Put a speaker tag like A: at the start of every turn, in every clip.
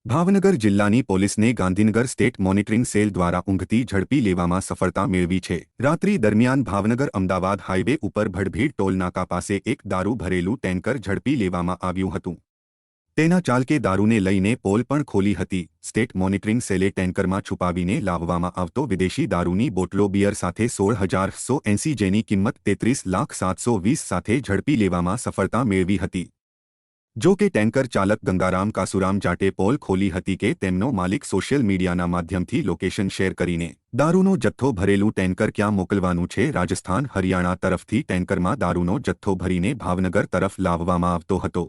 A: ભાવનગર જિલ્લાની પોલીસને Gandhinagar state monitoring cell દ્વારા ઊંઘતી ઝડપી લેવામાં સફળતા મેળવી છે। રાત્રિ દરમિયાન ભાવનગર અમદાવાદ હાઈવે ઉપર ભડભીડ ટોલનાકા પાસે એક દારૂ ભરેલું ટેન્કર ઝડપી લેવામાં આવ્યું હતું। તેના ચાલકે દારૂને લઈને પોલ પણ ખોલી હતી। સ્ટેટ મોનિટરિંગ સેલે ટેન્કરમાં છુપાવીને લાવવામાં આવતો વિદેશી દારૂની બોટલો બિયર સાથે 16,180 જેની કિંમત 33,720 સાથે ઝડપી લેવામાં સફળતા મેળવી હતી। જો કે ટેન્કર ચાલક ગંગારામ કાસુરામ જાટે પોલ ખોલી હતી કે તેમનો માલિક સોશિયલ મીડિયાના માધ્યમથી લોકેશન શેર કરીને દારૂનો જથ્થો ભરેલું ટેન્કર ક્યાં મોકલવાનું છે। રાજસ્થાન હરિયાણા તરફથી ટેન્કરમાં દારૂનો જથ્થો ભરીને ભાવનગર તરફ લાવવામાં આવતો હતો।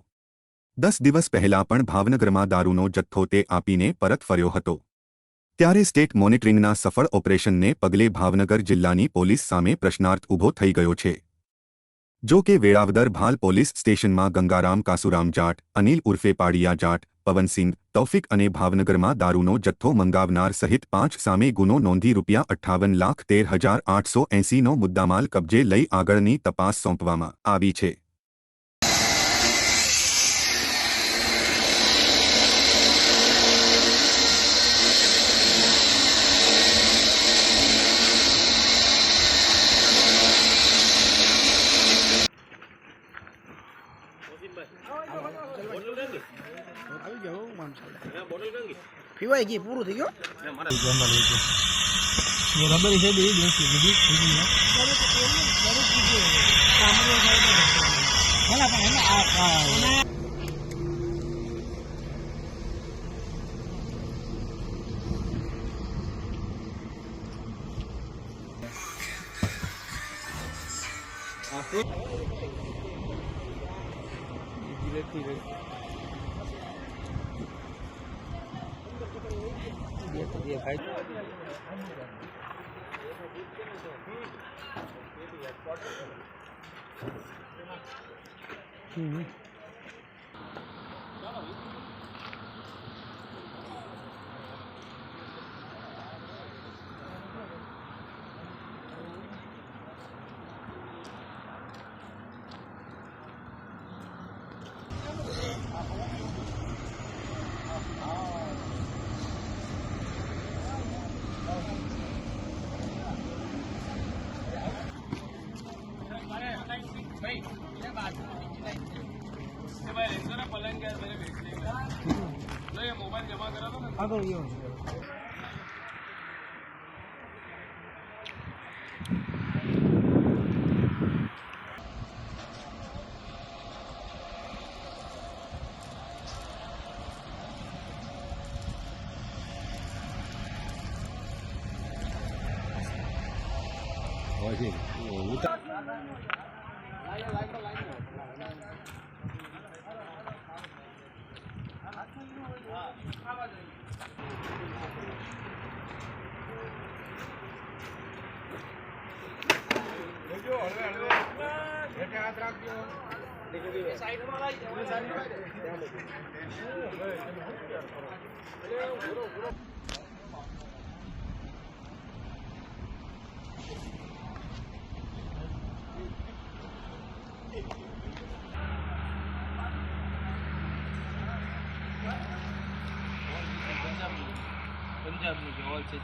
A: 10 દિવસ પહેલા પણ ભાવનગરમાં દારૂનો જથ્થો તે આપીને પરત ફર્યો હતો। ત્યારે સ્ટેટ મોનિટરિંગના સફળ ઓપરેશનને પગલે ભાવનગર જિલ્લાની પોલીસ સામે પ્રશ્નાર્થ ઊભો થઈ ગયો છે। જો કે વેળાવદર ભાલ પોલીસ સ્ટેશનમાં ગંગારામ કાસુરામ જાટ, અનિલ ઉર્ફે પાડિયા જાટ, પવનસિંહ, તૌફિક અને ભાવનગરમાં દારૂનો જથ્થો મંગાવનાર સહિત 5 સામે ગુનો નોંધી ₹58,13,880નો મુદ્દામાલ કબજે લઈ આગળની તપાસ સોંપવામાં આવી છે।
B: પીવાય ગઈ પૂરું થઈ ગયું
C: રબર છે બે દિવસથી બીજી આગળ ગયો पंजाब में ऑल से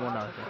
C: बनाते